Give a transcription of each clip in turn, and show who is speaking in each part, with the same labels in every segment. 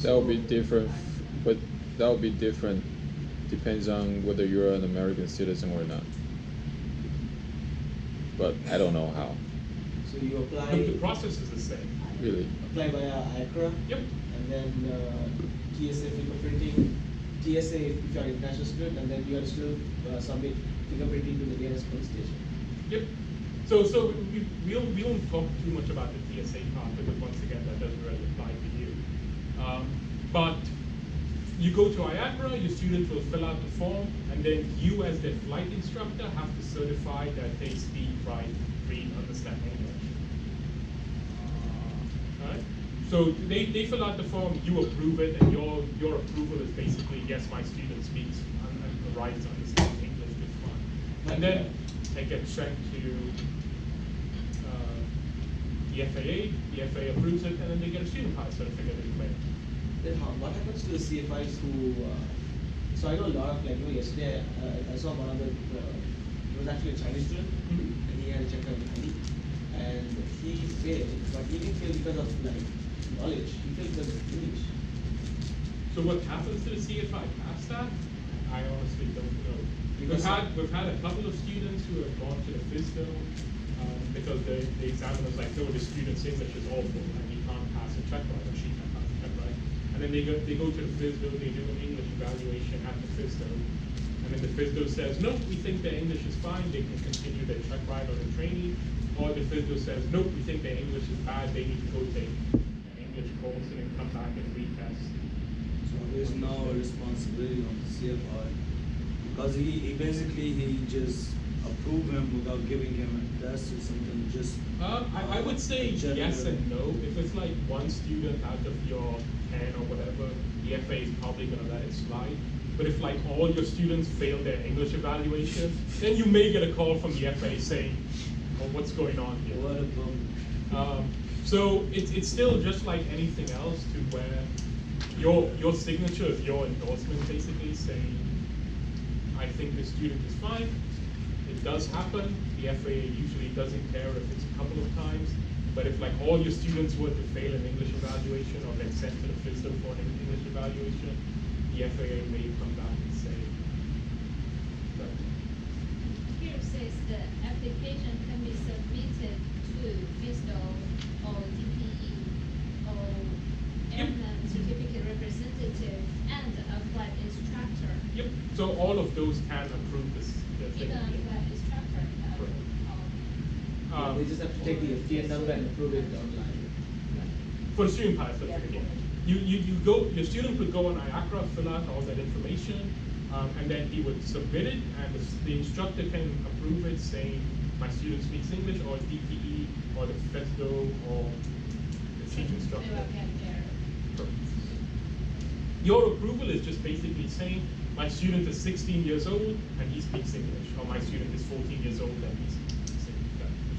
Speaker 1: That will
Speaker 2: So
Speaker 1: be different, but that will be different. Depends on whether you're an American citizen or not. But I don't know how.
Speaker 2: so you
Speaker 3: The process is the same.
Speaker 1: Really.
Speaker 2: apply via ICRA,
Speaker 3: Yep.
Speaker 2: and then TSA fingerprinting, TSA if you are an international student, and then you have to still submit fingerprinting to the nearest police station.
Speaker 3: Yep. So we won't talk too much about the TSA part because once again that doesn't really apply to you. But you go to IACRA, your students will fill out the form, and then you as their flight instructor have to certify that they speak, write, read, understand English. Alright? So they fill out the form, you approve it, and your approval is basically, yes, my student speaks and writes, understands English just fine. And then it gets sent to the FAA approves it, and then they get a student pilot certificate in play.
Speaker 2: Then what happens to the CFIs who? So I know a lot of yesterday I saw one of the. He was actually a Chinese student, and he had a check on ID, and he failed, but he didn't fail because of knowledge. He failed because of English.
Speaker 3: So what happens to the CFI past that? I honestly don't know. We've had a couple of students who have gone to the FISDO because the examiner's like, no, the student's English is awful and he can't pass a check right, or she can't pass a check right. And then they go to the FISDO, they do an English evaluation at the FISDO, and then the FISDO says, no, we think their English is fine, they can continue their check ride or their training, or the FISDO says, no, we think their English is bad, they need to go take an English course and then come back and retest.
Speaker 4: So there's no responsibility on the CFI because he basically just approved him without giving him a test or something. Just
Speaker 3: I would say yes and no. If it's like one student out of your 10 or whatever, the FA is probably going to let it slide. But if like all your students fail their English evaluation, then you may get a call from the FA saying, "Oh, what's going on here?"
Speaker 4: what about?
Speaker 3: So it's still just like anything else, to where your signature is your endorsement, basically saying, "I think the student is fine." It does happen. The FAA usually doesn't care if it's a couple of times, but if like all your students were to fail an English evaluation or get sent to the FISDO for an English evaluation, the FAA may come back and say, but
Speaker 5: Here says the application can be submitted to FISDO or DPE or airman certificate representative and a flight instructor.
Speaker 3: yep. So all of those can approve the thing.
Speaker 5: Even a flight instructor.
Speaker 2: They just have to take the FTN number and approve it online.
Speaker 3: For the student pilot certificate. Your student would go on IACRA, fill out all that information, and then he would submit it, and the instructor can approve it, saying my student speaks English, or DPE, or the FESDO, or the chief instructor.
Speaker 5: They will get their
Speaker 3: Your approval is just basically saying my student is 16 years old and he speaks English, or my student is 14 years old and he speaks English.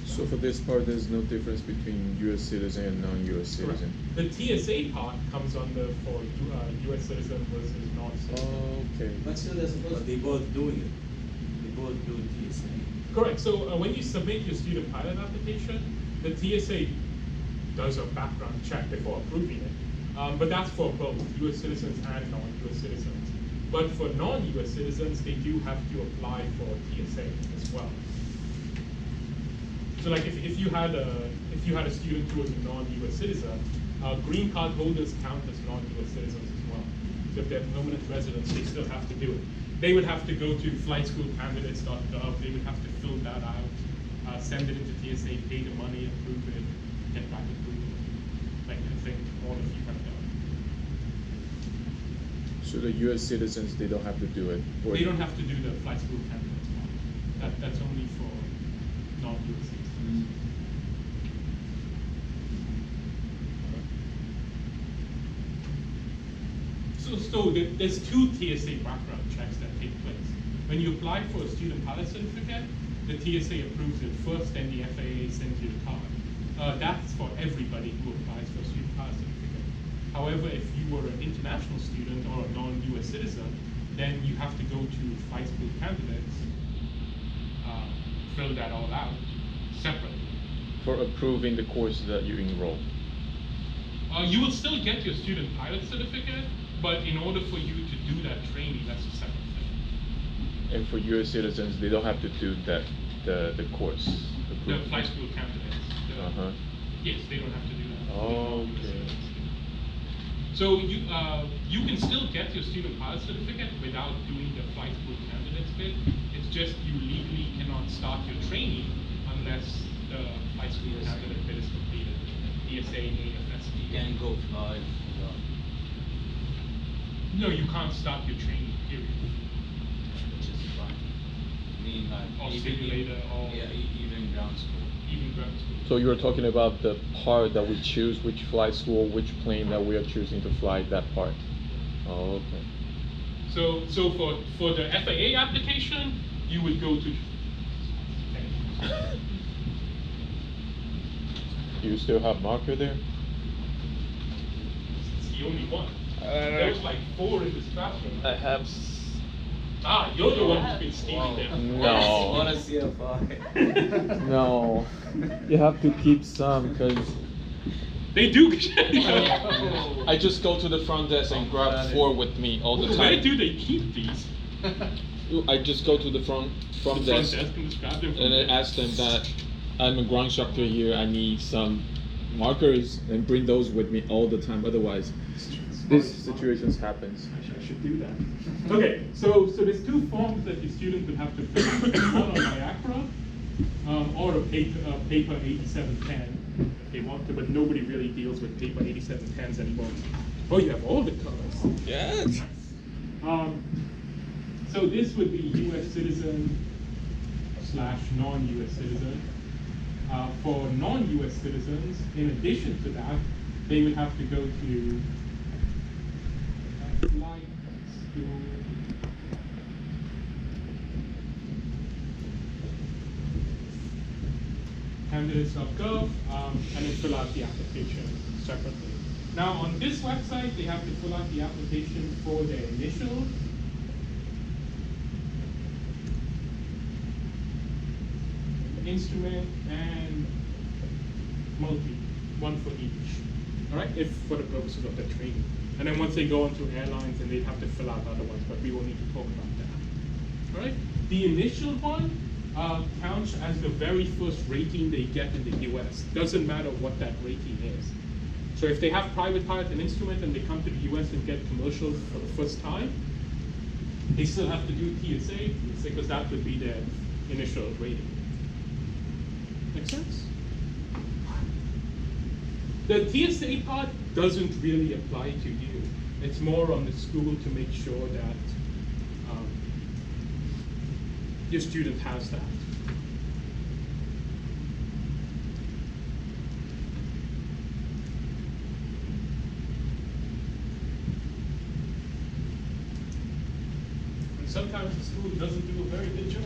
Speaker 1: So for this part, there's no difference between U.S. citizen and non-U.S. citizen.
Speaker 3: The TSA part comes under for U.S. citizen versus non-citizen.
Speaker 1: Okay.
Speaker 2: But still, they're supposed
Speaker 4: But they both doing it. They both do TSA.
Speaker 3: Correct. So when you submit your student pilot application, the TSA does a background check before approving it. But that's for both U.S. citizens and non-U.S. citizens. But for non-U.S. citizens, they do have to apply for TSA as well. So like if you had a student who was a non-U.S. citizen, green card holders count as non-U.S. citizens as well. So if they're permanent residents, they still have to do it. They would have to go to flightschoolcandidates.gov. They would have to fill that out, send it into TSA, pay the money, approve it, get back approval. Like I think all of you have done.
Speaker 1: So the U.S. citizens, they don't have to do it. Or
Speaker 3: They don't have to do the flight school candidates part. That's only for non-U.S. citizens. So there's two TSA background checks that take place. When you apply for a student pilot certificate, the TSA approves it first, then the FAA sends you the card. That's for everybody who applies for a student pilot certificate. However, if you were an international student or a non-U.S. citizen, then you have to go to flight school candidates, fill that all out separately.
Speaker 1: for approving the course that you enroll.
Speaker 3: You will still get your student pilot certificate, but in order for you to do that training, that's a separate thing.
Speaker 1: And for US citizens, they don't have to do that the course.
Speaker 3: The flight school candidates.
Speaker 1: Uh-huh.
Speaker 3: Yes, they don't have to do that.
Speaker 1: Oh, okay.
Speaker 3: So you can still get your student pilot certificate without doing the flight school candidates bit. It's just you legally cannot start your training unless the flight school candidate bit is completed. ESA, AFSP.
Speaker 4: You can go fly.
Speaker 3: No, you can't start your training, period.
Speaker 4: Which is fine. I mean, like,
Speaker 3: Or
Speaker 4: even,
Speaker 3: simulator or
Speaker 4: yeah, even ground school.
Speaker 3: even grad school.
Speaker 1: So you were talking about the part that we choose, which flight school, which plane that we are choosing to fly, that part. Oh, okay.
Speaker 3: So for the FAA application, you would go to.
Speaker 1: You still have marker there?
Speaker 3: It's the only one. There's like 4 in this classroom.
Speaker 1: I have.
Speaker 3: You're the one who's been stealing them.
Speaker 1: No.
Speaker 4: What a CFI.
Speaker 1: No. You have to keep some, because
Speaker 3: They do.
Speaker 1: I just go to the front desk and grab 4 with me all the
Speaker 3: Where
Speaker 1: time.
Speaker 3: do they keep these?
Speaker 1: I just go to the front
Speaker 3: The
Speaker 1: desk
Speaker 3: and just grab them from
Speaker 1: and I
Speaker 3: there.
Speaker 1: ask them that I'm a ground instructor here. I need some markers and bring those with me all the time. Otherwise, this situations happens.
Speaker 3: I should do that. Okay, so there's 2 forms that your student would have to fill out. One on Niagara, or a paper 8710 if they want to, but nobody really deals with paper 8710s anymore. Oh, you have all the colors.
Speaker 1: Yes.
Speaker 3: So this would be U.S. citizen / non-U.S. citizen. For non-U.S. citizens, in addition to that, they would have to go to flight school. Candidates.gov, and then fill out the application separately. Now on this website, they have to fill out the application for their initial, instrument, and multi, one for each. All right, if for the purposes of the training. And then once they go onto airlines, and they'd have to fill out other ones, but we will need to talk about that. All right, the initial one counts as the very first rating they get in the US. Doesn't matter what that rating is. So if they have private pilot and instrument and they come to the US and get commercial for the first time, they still have to do TSA because that would be their initial rating. Make sense? The TSA part doesn't really apply to you. It's more on the school to make sure that your student has that. And sometimes the school doesn't do a very good job.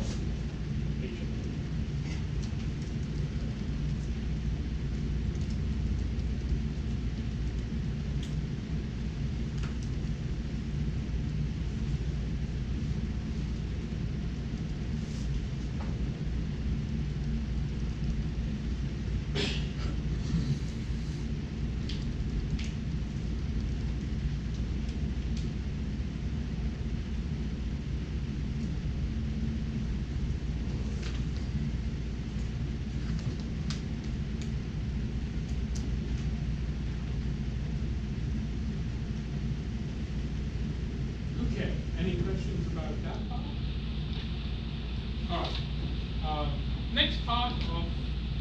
Speaker 3: Okay, any questions about that part? All right. Next part of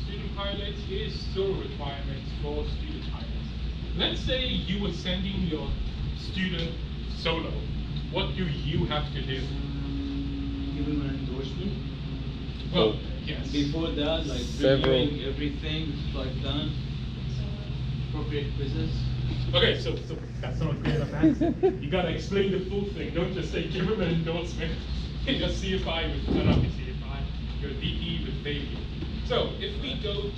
Speaker 3: student pilots is solo requirements for student pilots. Let's say you were sending your student solo. What do you have to do?
Speaker 4: Give him an endorsement.
Speaker 3: Well, yes.
Speaker 4: Before that, like
Speaker 1: Several.
Speaker 4: reviewing everything, like done, appropriate quizzes.
Speaker 3: Okay, so that's not a good enough answer. You gotta explain the full thing. Don't just say give him an endorsement. Your CFI with not your CFI, your DE with baby. So if we go to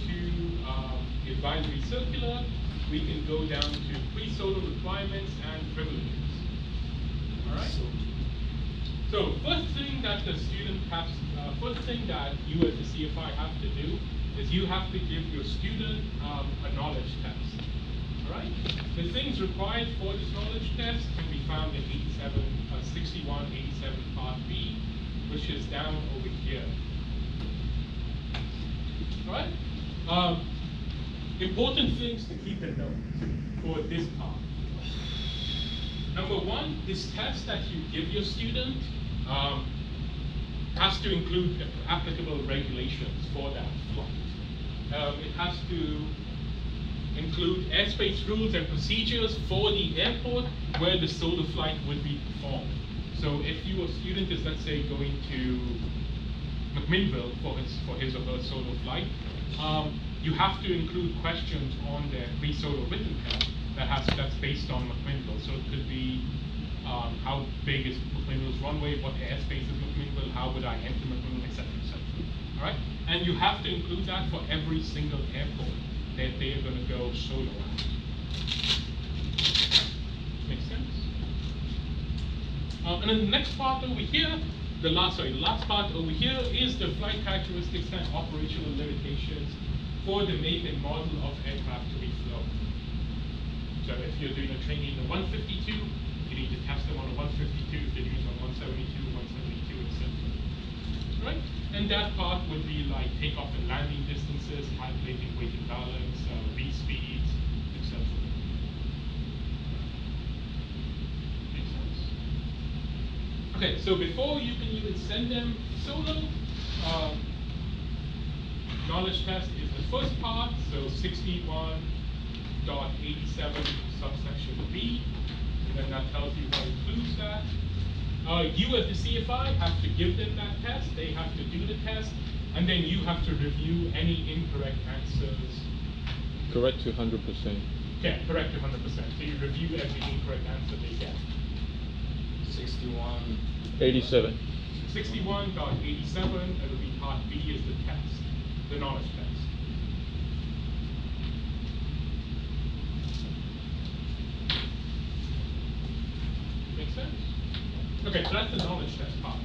Speaker 3: the advisory circular, we can go down to pre-solo requirements and privileges. All right. So first thing that the student has, first thing that you as the CFI have to do is you have to give your student a knowledge test. Alright? The things required for this knowledge test can be found in 61, 87 Part B, which is down over here. Alright? Important things to keep in note for this part. Number one, this test that you give your student has to include applicable regulations for that flight. It has to include airspace rules and procedures for the airport where the solo flight would be performed. So if your student is, let's say, going to McMinnville for his or her solo flight, you have to include questions on their pre-solo written test that's based on McMinnville. So it could be how big is McMinnville's runway, what airspace is McMinnville, how would I enter McMinnville, etc., etc. All right, and you have to include that for every single airport that they are going to go solo at. Makes sense? And then the next part over here, the last part over here is the flight characteristics and operational limitations for the make and model of aircraft to be flown. So if you're doing a training in a 152, you need to test them on a 152. If they're doing on 172, 172, etc. Right? And that part would be like takeoff and landing distances, calculating weight and balance, V speeds, etc. Makes sense? Okay, so before you can even send them solo, knowledge test is the first part, so 61.87 subsection B, and then that tells you what includes that. You as the CFI have to give them that test, they have to do the test, and then you have to review any incorrect answers.
Speaker 1: Correct to 100%.
Speaker 3: Yeah, correct to 100%. So you review every incorrect answer they get.
Speaker 4: 61.
Speaker 1: 87.
Speaker 3: 61.87, it'll be part B is the test, the knowledge test. Make sense? Okay, so that's the knowledge test part.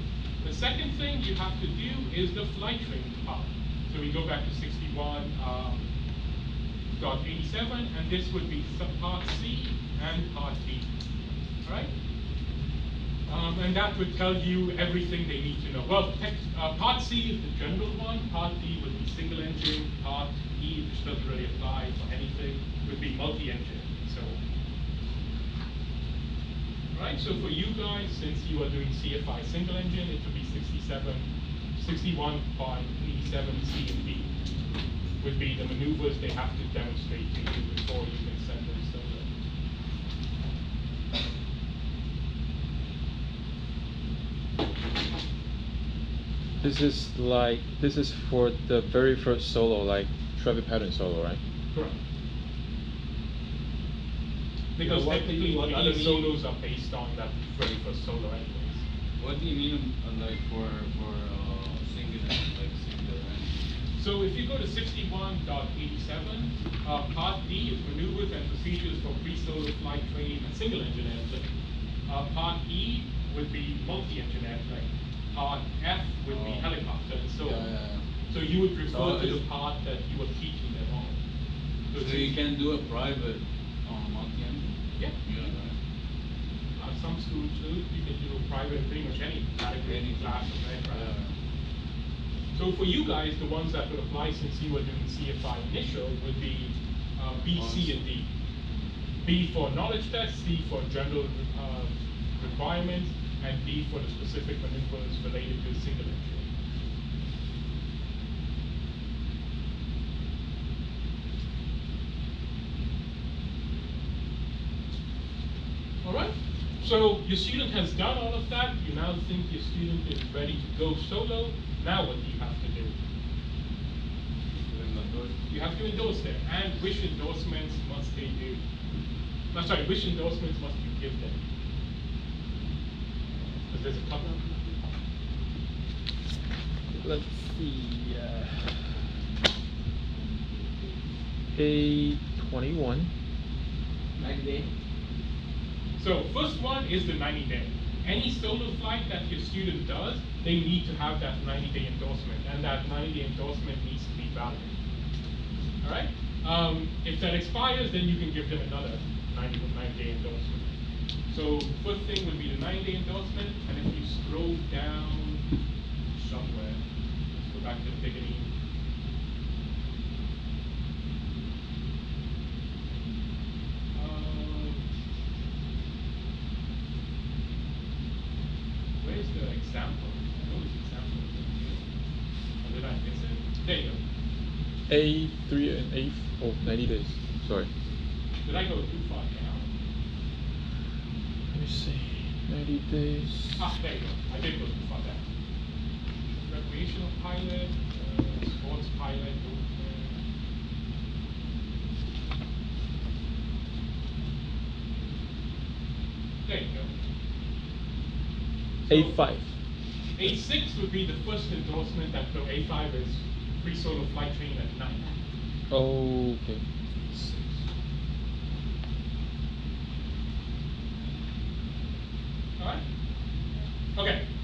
Speaker 3: The second thing you have to do is the flight training part. So we go back to 61.87, and this would be part C and part D. All right? And that would tell you everything they need to know. Well, part C is the general one, part D would be single engine, part E, which doesn't really apply for anything, would be multi-engine, and so on. Right, so for you guys, since you are doing CFI single engine, it would be 61.87 C and D would be the maneuvers they have to demonstrate to you before you can send them solo.
Speaker 1: This is for the very first solo, like traffic pattern solo, right?
Speaker 3: Correct. Because technically the other solos are based on that very first solo anyways.
Speaker 4: What do you mean, like for singular, like singular?
Speaker 3: So if you go to 61.87, part D is maneuvers and procedures for pre-solo flight training and single engine airplane. Part E would be multi-engine airplane. Part F would be helicopter and so on. So you would refer to the part that you were teaching them on.
Speaker 4: So you can do a private on multi-engine?
Speaker 3: Yeah.
Speaker 4: Yeah.
Speaker 3: Some schools do. You can do a private, pretty much any category, any class of aircraft. So for you guys, the ones that would apply since you were doing CFI initial would be B, C, and D. B for knowledge test, C for general requirements, and D for the specific maneuvers related to single engine. All right, so your student has done all of that. You now think your student is ready to go solo. Now what do you have to do? You have to endorse them. And which endorsements must they do? No, sorry, which endorsements must you give them? Because there's a couple.
Speaker 1: Let's see. A21.
Speaker 2: 90-day.
Speaker 3: So first one is the 90-day. Any solo flight that your student does, they need to have that 90-day endorsement, and that 90-day endorsement needs to be valid. All right? If that expires, then you can give them another 9-day endorsement. So first thing would be the 9-day endorsement, and if you scroll down somewhere, let's go back to the beginning. Where's the example? I know this example is in here. Or did I miss it? There you go.
Speaker 1: A3 and A, oh, 90 days, sorry.
Speaker 3: Did I go too far down?
Speaker 1: Let me see, 90 days.
Speaker 3: Ah, there you go. I did go too far down. Recreational pilot, sports pilot. There you go.
Speaker 1: A5.
Speaker 3: A6 would be the first endorsement that so A5 is free solo flight training at night.
Speaker 1: Okay.
Speaker 3: Alright? Okay.